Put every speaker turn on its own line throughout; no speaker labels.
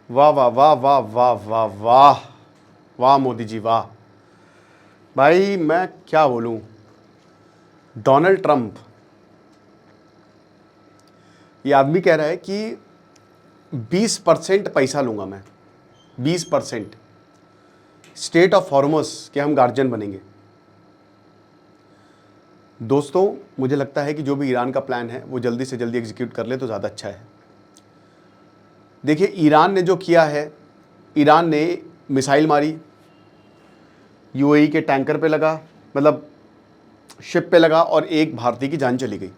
वाह वाह वाह वाह वाह वाह वाह वाह मोदी जी वाह। भाई मैं क्या बोलूं, डोनाल्ड ट्रंप ये आदमी कह रहा है कि 20% पैसा लूंगा मैं, 20% स्टेट ऑफ हॉर्मस के हम गार्जियन बनेंगे। दोस्तों मुझे लगता है कि जो भी ईरान का प्लान है वो जल्दी से जल्दी एग्जीक्यूट कर ले तो ज़्यादा अच्छा है। देखिए ईरान ने जो किया है, ईरान ने मिसाइल मारी, यूएई के टैंकर पे लगा, मतलब शिप पे लगा और एक भारतीय की जान चली गई।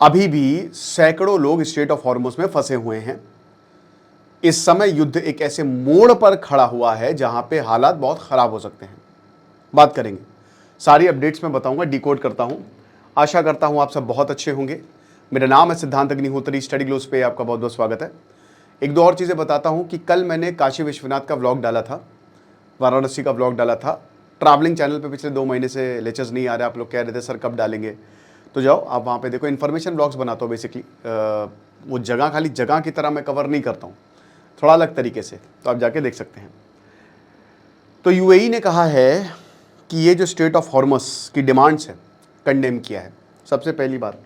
अभी भी सैकड़ों लोग स्ट्रेट ऑफ हॉर्मुज में फंसे हुए हैं। इस समय युद्ध एक ऐसे मोड़ पर खड़ा हुआ है जहां पे हालात बहुत खराब हो सकते हैं। बात करेंगे, सारी अपडेट्स मैं बताऊंगा, डिकोड करता हूं। आशा करता हूं आप सब बहुत अच्छे होंगे। मेरा नाम है सिद्धांत अग्निहोत्री, स्टडी ग्लोस पे आपका बहुत बहुत स्वागत है। एक दो और चीज़ें बताता हूं कि कल मैंने काशी विश्वनाथ का व्लॉग डाला था, वाराणसी का व्लॉग डाला था। ट्रैवलिंग चैनल पे पिछले 2 महीने से लेक्चर्स नहीं आ रहे, आप लोग कह रहे थे सर कब डालेंगे, तो जाओ आप वहाँ पे देखो। इन्फॉर्मेशन व्लॉग्स बनाता हूँ बेसिकली, वो जगह खाली जगह की तरह मैं कवर नहीं करता हूँ, थोड़ा अलग तरीके से, तो आप जाके देख सकते हैं। तो यूएई ने कहा है कि ये जो स्ट्रेट ऑफ हॉर्मस की डिमांड्स है कंडेम किया है। सबसे पहली बात,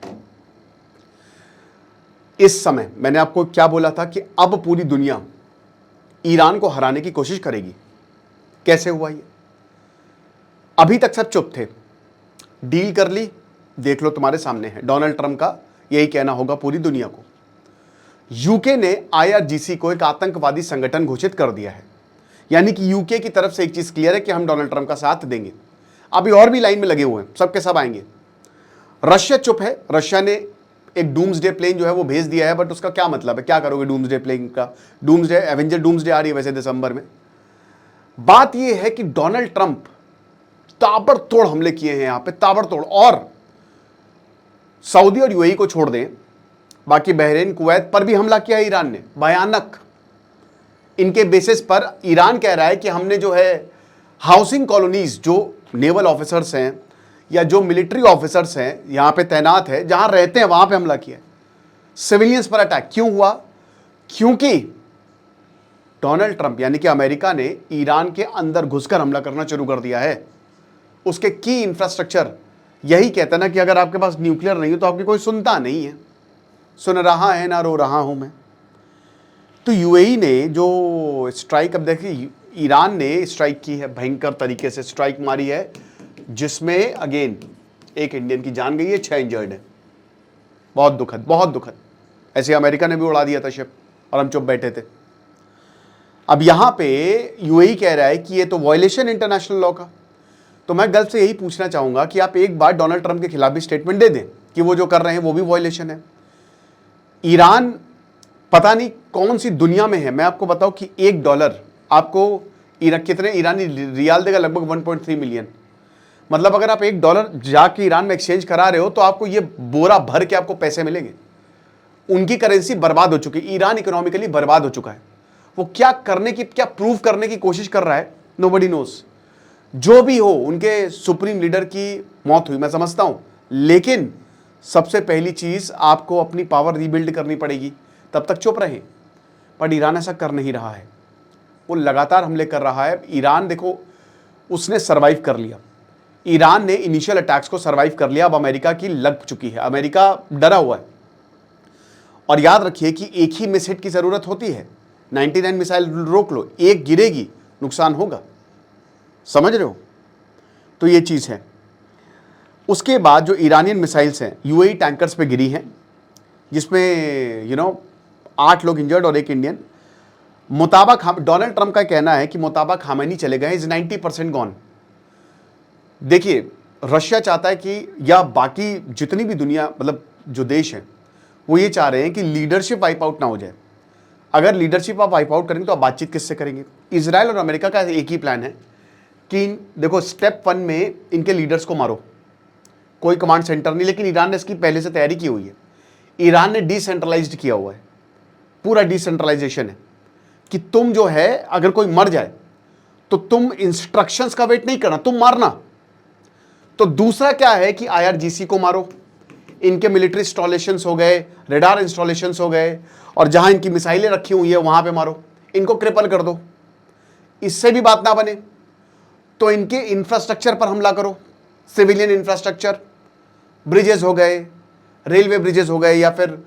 इस समय मैंने आपको क्या बोला था कि अब पूरी दुनिया ईरान को हराने की कोशिश करेगी। कैसे हुआ ये? अभी तक सब चुप थे, डील कर ली, देख लो तुम्हारे सामने है। डोनाल्ड ट्रंप का यही कहना होगा पूरी दुनिया को। यूके ने आईआरजीसी को एक आतंकवादी संगठन घोषित कर दिया है, यानी कि यूके की तरफ से एक चीज क्लियर है कि हम डोनाल्ड ट्रंप का साथ देंगे। अभी और भी लाइन में लगे हुए हैं, सबके सब आएंगे। रशिया चुप है, रशिया ने एक डूम्सडे प्लेन जो है वो भेज दिया है, बट उसका क्या मतलब है, क्या करोगे डूम्सडे प्लेन का? डूम्सडे एवेंजर डूम्सडे आ रही है वैसे दिसंबर में। बात यह है कि डोनाल्ड ट्रंप ताबड़तोड़ हमले किए हैं यहां पे, ताबड़तोड़। और सऊदी और यूएई को छोड़ दें, बाकी बहरीन कुवैत पर भी हमला किया है ईरान ने, भयानक। इनके बेसिस पर ईरान कह रहा है कि हमने जो है हाउसिंग कॉलोनीज, जो नेवल ऑफिसर्स हैं या जो मिलिट्री ऑफिसर्स हैं यहां पे तैनात है, जहां रहते हैं वहां पे हमला किया है। सिविलियंस पर अटैक क्यों हुआ? क्योंकि डोनाल्ड ट्रंप यानी कि अमेरिका ने ईरान के अंदर घुसकर हमला करना शुरू कर दिया है। उसके की इंफ्रास्ट्रक्चर यही कहता ना कि अगर आपके पास न्यूक्लियर नहीं हो तो आपकी कोई सुनता नहीं है। सुन रहा है ना रो रहा हूं मैं। तो यूएई ने जो स्ट्राइक, अब देखिए ईरान ने स्ट्राइक की है, भयंकर तरीके से स्ट्राइक मारी है, जिसमें अगेन एक इंडियन की जान गई है, 6 इंजर्ड है। बहुत दुखद, बहुत दुखद। ऐसे अमेरिका ने भी उड़ा दिया था शिप और हम चुप बैठे थे। अब यहां पे यूएई कह रहा है कि ये तो वायलेशन इंटरनेशनल लॉ का। तो मैं गल्फ से यही पूछना चाहूंगा कि आप एक बार डोनाल्ड ट्रंप के खिलाफ भी स्टेटमेंट दे दें कि वो जो कर रहे हैं वो भी वायलेशन है। ईरान पता नहीं कौन सी दुनिया में है। मैं आपको बताऊं कि $1 आपको कितने ईरानी रियाल देगा? लगभग 1.3 मिलियन। मतलब अगर आप $1 जाके ईरान में एक्सचेंज करा रहे हो तो आपको ये बोरा भर के आपको पैसे मिलेंगे। उनकी करेंसी बर्बाद हो चुकी है, ईरान इकोनॉमिकली बर्बाद हो चुका है। वो क्या करने की, क्या प्रूव करने की कोशिश कर रहा है, नोबडी नोस। जो भी हो, उनके सुप्रीम लीडर की मौत हुई, मैं समझता हूं, लेकिन सबसे पहली चीज आपको अपनी पावर रीबिल्ड करनी पड़ेगी। तब तक चुप रहे, पर ईरान ऐसा कर नहीं रहा है। वो लगातार हमले कर रहा है। ईरान देखो, उसने सरवाइव कर लिया। ईरान ने इनिशियल अटैक्स को सरवाइव कर लिया। अब अमेरिका की लग चुकी है, अमेरिका डरा हुआ है। और याद रखिए कि एक ही मिस हिट की जरूरत होती है। 99 मिसाइल रोक लो, एक गिरेगी, नुकसान होगा। समझ रहे हो? तो ये चीज है। उसके बाद जो ईरानियन मिसाइल्स हैं यूएई टैंकर्स पे गिरी हैं, जिसमें 8 लोग इंजर्ड और एक इंडियन। डोनाल्ड ट्रंप का कहना है कि मुताबा खामैनी चले गए, इज 90% गॉन। देखिए रशिया चाहता है कि, या बाकी जितनी भी दुनिया, मतलब जो देश हैं, वो ये चाह रहे हैं कि लीडरशिप वाइप आउट ना हो जाए। अगर लीडरशिप आप वाइप आउट करेंगे तो आप बातचीत किससे करेंगे? इजराइल और अमेरिका का एक ही प्लान है कि देखो स्टेप 1 में इनके लीडर्स को मारो, कोई कमांड सेंटर नहीं। लेकिन ईरान ने इसकी पहले से तैयारी की हुई है। ईरान ने डिसेंट्रलाइज्ड किया हुआ है, पूरा डिसेंट्रलाइजेशन है कि तुम जो है, अगर कोई मर जाए तो तुम इंस्ट्रक्शंस का वेट नहीं करना, तुम मारना। तो दूसरा क्या है कि आईआरजीसी को मारो, इनके मिलिट्री इंस्टॉलेशंस हो गए, रेडार इंस्टॉलेशंस हो गए, और जहां इनकी मिसाइलें रखी हुई है वहां पे मारो, इनको क्रिपल कर दो। इससे भी बात ना बने तो इनके इंफ्रास्ट्रक्चर पर हमला करो, सिविलियन इंफ्रास्ट्रक्चर, ब्रिजेस हो गए, रेलवे ब्रिजेस हो गए, या फिर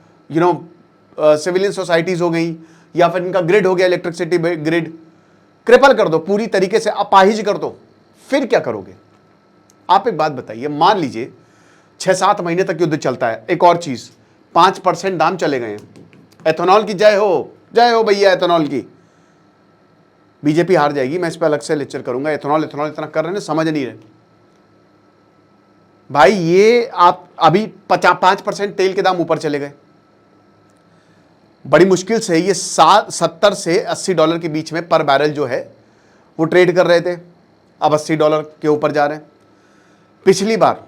सिविलियन सोसाइटीज हो गई, या फिर इनका ग्रिड हो गया, इलेक्ट्रिसिटी ग्रिड, क्रिपल कर दो, पूरी तरीके से अपाहिज कर दो। फिर क्या करोगे आप? एक बात बताइए, मान लीजिए 6-7 महीने तक युद्ध चलता है। एक और चीज, 5% दाम चले गए हैं एथेनॉल की। जय हो भैया एथेनॉल की। बीजेपी हार जाएगी, मैं इस पर अलग से लेक्चर करूंगा। एथेनॉल इतना कर रहे हैं, समझ नहीं रहे भाई। ये आप अभी 5% तेल के दाम ऊपर चले गए। बड़ी मुश्किल से ये 70 से $80 के बीच में पर बैरल जो है वो ट्रेड कर रहे थे, अब $80 के ऊपर जा रहे हैं। पिछली बार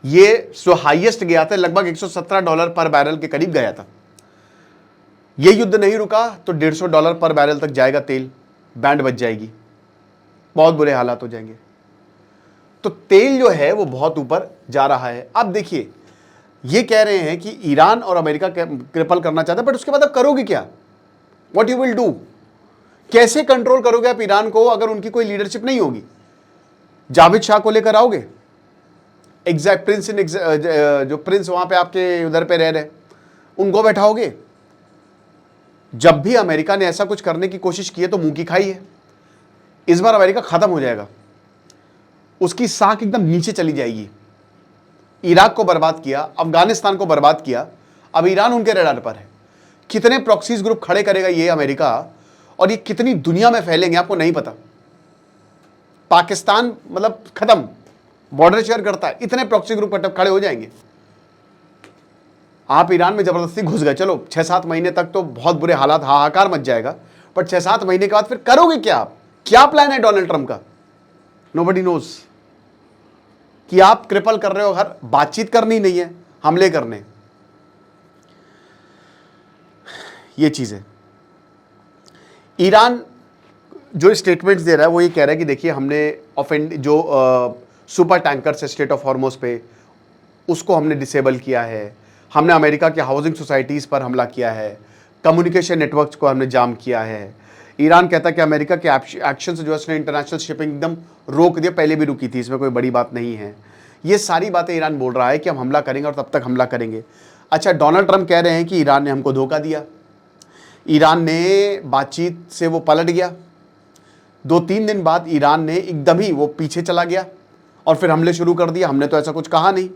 ये जो हाईएस्ट गया था लगभग $117 पर बैरल के करीब गया था। ये युद्ध नहीं रुका तो $150 पर बैरल तक जाएगा तेल, बैंड बच जाएगी, बहुत बुरे हालात हो जाएंगे। तो तेल जो है वो बहुत ऊपर जा रहा है। अब देखिए, ये कह रहे हैं कि ईरान और अमेरिका क्रिपल करना चाहता है, बट उसके बाद आप करोगे क्या? What you will do? कैसे कंट्रोल करोगे आप ईरान को अगर उनकी कोई लीडरशिप नहीं होगी? जावेद शाह को लेकर आओगे, एग्जैक्ट प्रिंस जो प्रिंस वहां पे आपके उधर पे रह रहे, उनको बैठाओगे? जब भी अमेरिका ने ऐसा कुछ करने की कोशिश की है तो मुंह की खाई है। इस बार अमेरिका खत्म हो जाएगा, उसकी साख एकदम नीचे चली जाएगी। इराक को बर्बाद किया, अफगानिस्तान को बर्बाद किया, अब ईरान उनके रडार पर है। कितने प्रॉक्सीज ग्रुप खड़े करेगा ये अमेरिका, और ये कितनी दुनिया में फैलेंगे आपको नहीं पता। पाकिस्तान मतलब खत्म, बॉर्डर शेयर करता है, इतने प्रॉक्सी ग्रुप खड़े हो जाएंगे। आप ईरान में जबरदस्ती घुस गए, चलो 6-7 महीने तक तो बहुत बुरे हालात, हाहाकार मच जाएगा, बट 6-7 महीने के बाद फिर करोगे क्या आप? क्या प्लान है डोनाल्ड ट्रंप का? Nobody knows. कि आप क्रिपल कर रहे हो, हर बातचीत करनी नहीं है, हमले करने, ये चीज है। ईरान जो स्टेटमेंट्स दे रहा है वो ये कह रहा है कि देखिए हमने सुपर टैंकर से स्ट्रेट ऑफ हॉर्मुज़ पे उसको हमने डिसेबल किया है, हमने अमेरिका के हाउसिंग सोसाइटीज़ पर हमला किया है, कम्युनिकेशन नेटवर्क्स को हमने जाम किया है। ईरान कहता है कि अमेरिका के एक्शन से जो है उसने इंटरनेशनल शिपिंग एकदम रोक दिया, पहले भी रुकी थी, इसमें कोई बड़ी बात नहीं है। ये सारी बातें ईरान बोल रहा है कि हम हमला करेंगे और तब तक हमला करेंगे। अच्छा, डोनाल्ड ट्रंप कह रहे हैं कि ईरान ने हमको धोखा दिया, ईरान ने बातचीत से वो पलट गया। 2-3 दिन बाद ईरान ने एकदम ही वो पीछे चला गया और फिर हमले शुरू कर दिया, हमने तो ऐसा कुछ कहा नहीं।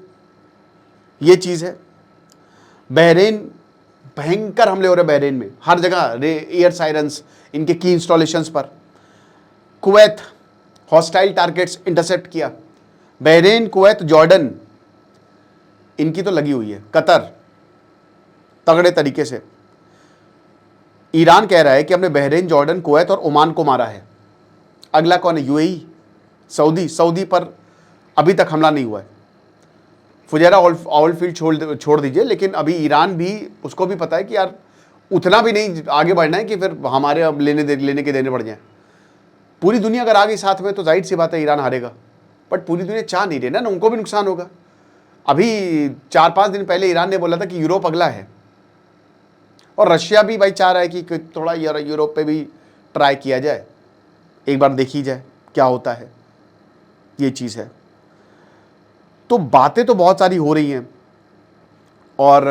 ये चीज़ है। बहरीन, भयंकर हमले हो रहे बहरीन में, हर जगह एयर साइरेंस इनके की इंस्टॉलेशंस पर। कुवैत, हॉस्टाइल टारगेट्स इंटरसेप्ट किया। बहरीन, कुवैत, जॉर्डन, इनकी तो लगी हुई है। कतर तगड़े तरीके से। ईरान कह रहा है कि हमने बहरीन, जॉर्डन, कुवैत और ओमान को मारा है। अगला कौन है? यूएई, सऊदी पर अभी तक हमला नहीं हुआ है। फुजैरा ऑयल फील्ड छोड़ दीजिए, लेकिन अभी ईरान भी, उसको भी पता है कि यार उतना भी नहीं आगे बढ़ना है कि फिर हमारे अब लेने के देने पड़ जाए। पूरी दुनिया अगर आ गई साथ में तो जाहिर सी बात है ईरान हारेगा, बट पूरी दुनिया चाह नहीं रही ना, उनको भी नुकसान होगा। अभी 4-5 दिन पहले ईरान ने बोला था कि यूरोप अगला है, और रशिया भी भाई चाह रहा है कि थोड़ा यूरोप पे भी ट्राई किया जाए, एक बार देखी जाए क्या होता है। ये चीज़ है। तो बातें तो बहुत सारी हो रही हैं और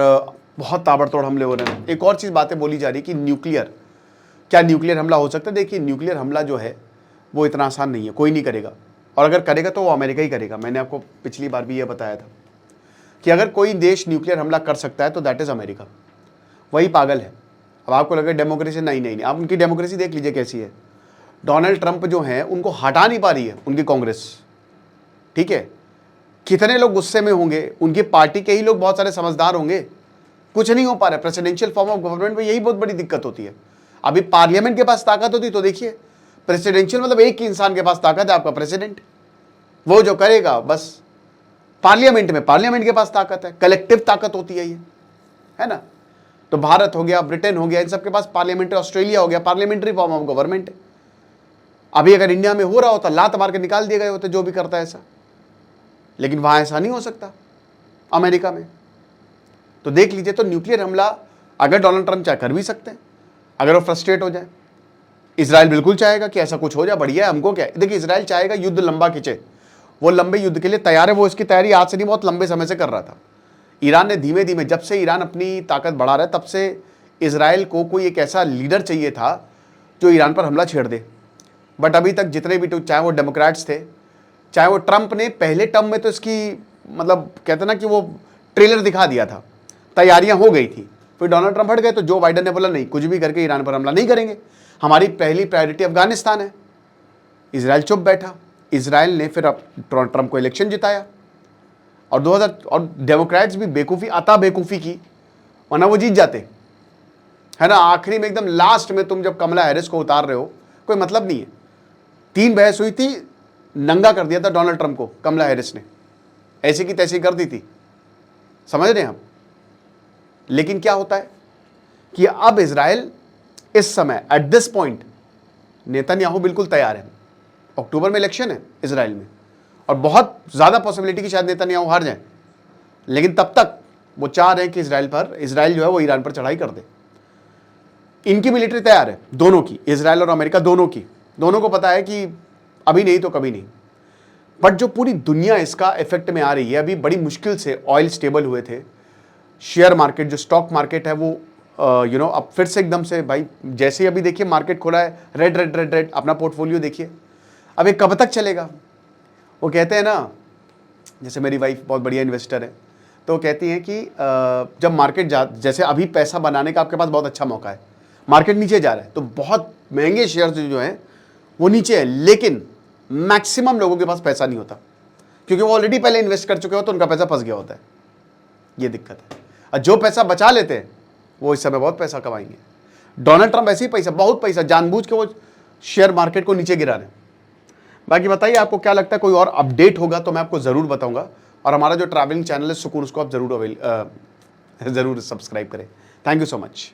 बहुत ताबड़तोड़ हमले हो रहे हैं। एक और चीज़ बातें बोली जा रही है कि न्यूक्लियर हमला हो सकता है। देखिए, न्यूक्लियर हमला जो है वो इतना आसान नहीं है, कोई नहीं करेगा, और अगर करेगा तो वो अमेरिका ही करेगा। मैंने आपको पिछली बार भी ये बताया था कि अगर कोई देश न्यूक्लियर हमला कर सकता है तो दैट इज़ अमेरिका। वही पागल है। अब आपको लगे डेमोक्रेसी, नहीं, आप उनकी डेमोक्रेसी देख लीजिए कैसी है। डोनाल्ड ट्रंप जो है उनको हटा नहीं पा रही है उनकी कांग्रेस, ठीक है। कितने लोग गुस्से में होंगे, उनकी पार्टी के ही लोग बहुत सारे समझदार होंगे, कुछ नहीं हो पा रहा है। प्रेसिडेंशियल फॉर्म ऑफ गवर्नमेंट में यही बहुत बड़ी दिक्कत होती है। अभी पार्लियामेंट के पास ताकत होती तो देखिए, प्रेसिडेंशियल मतलब एक ही इंसान के पास ताकत है, आपका प्रेसिडेंट, वो जो करेगा बस। पार्लियामेंट के पास ताकत है, कलेक्टिव ताकत होती है ये, है ना। तो भारत हो गया, ब्रिटेन हो गया, इन सबके पास पार्लियामेंट्री, ऑस्ट्रेलिया हो गया, पार्लियामेंट्री फॉर्म ऑफ गवर्नमेंट है। अभी अगर इंडिया में हो रहा होता लात मार के निकाल दिए गए होते जो भी करता है ऐसा, लेकिन वहां ऐसा नहीं हो सकता। अमेरिका में। तो देख लीजिए, तो न्यूक्लियर हमला अगर डोनाल्ड ट्रंप चाहे कर भी सकते हैं, अगर वो फ्रस्ट्रेट हो जाए। इजराइल बिल्कुल चाहेगा कि ऐसा कुछ हो जाए, बढ़िया है, हमको क्या है। देखिए, इजराइल चाहेगा युद्ध लंबा खिंचे, वो लंबे युद्ध के लिए तैयार है, वो इसकी तैयारी आज से नहीं बहुत लंबे समय से कर रहा था। ईरान ने धीमे धीमे, जब से ईरान अपनी ताकत बढ़ा रहा है तब से इजराइल को कोई एक ऐसा लीडर चाहिए था जो ईरान पर हमला छेड़ दे। बट अभी तक जितने भी, चाहे वो डेमोक्रेट्स थे, चाहे वो ट्रंप ने पहले टर्म में तो इसकी मतलब कहते ना कि वो ट्रेलर दिखा दिया था, तैयारियां हो गई थी, फिर डोनाल्ड ट्रंप हट गए तो जो बाइडन ने बोला नहीं, कुछ भी करके ईरान पर हमला नहीं करेंगे, हमारी पहली प्रायोरिटी अफगानिस्तान है। इजराइल चुप बैठा। इजराइल ने फिर अब ट्रंप को इलेक्शन जिताया और 2000 और डेमोक्रेट्स भी बेवकूफ़ी, अता बेवकूफ़ी की, वरना वो जीत जाते, है ना। आखिरी में एकदम लास्ट में तुम जब कमला हैरिस को उतार रहे हो, कोई मतलब नहीं है। 3 बहस हुई थी, नंगा कर दिया था डोनाल्ड ट्रंप को कमला हैरिस ने, ऐसी की तैसी कर दी थी, समझ रहे हैं हम। लेकिन क्या होता है कि अब इजराइल इस समय एट दिस पॉइंट, नेतन्याहू बिल्कुल तैयार है। अक्टूबर में इलेक्शन है इजराइल में और बहुत ज़्यादा पॉसिबिलिटी कि शायद नेतन्याहू हार जाए, लेकिन तब तक वो चाह रहे हैं कि इजराइल जो है वो ईरान पर चढ़ाई कर दे। इनकी मिलिट्री तैयार है, दोनों की, इजराइल और अमेरिका दोनों की। दोनों को पता है कि अभी नहीं तो कभी नहीं। बट जो पूरी दुनिया इसका इफेक्ट में आ रही है, अभी बड़ी मुश्किल से ऑयल स्टेबल हुए थे, शेयर मार्केट जो स्टॉक मार्केट है वो अब फिर से एकदम से भाई, जैसे ही अभी देखिए मार्केट खुला है, रेड रेड रेड रेड, अपना पोर्टफोलियो देखिए। अब ये कब तक चलेगा? वो कहते हैं ना, जैसे मेरी वाइफ बहुत बढ़िया इन्वेस्टर है, तो वो कहती हैं कि जब मार्केट जैसे अभी पैसा बनाने का आपके पास बहुत अच्छा मौका है, मार्केट नीचे जा रहा है तो बहुत महंगे शेयर्स जो हैं वो नीचे है, लेकिन मैक्सिमम लोगों के पास पैसा नहीं होता क्योंकि वो ऑलरेडी पहले इन्वेस्ट कर चुके हो तो उनका पैसा फंस गया होता है। ये दिक्कत है। और जो पैसा बचा लेते हैं वो इस समय बहुत पैसा कमाएंगे। डोनाल्ड ट्रंप ऐसे ही पैसा, बहुत पैसा जानबूझ के वो शेयर मार्केट को नीचे गिरा रहे हैं। बाकी बताइए आपको क्या लगता है, कोई और अपडेट होगा तो मैं आपको ज़रूर बताऊंगा। और हमारा जो ट्रैवलिंग चैनल है सुकून, उसको आप ज़रूर सब्सक्राइब करें। Thank you so much.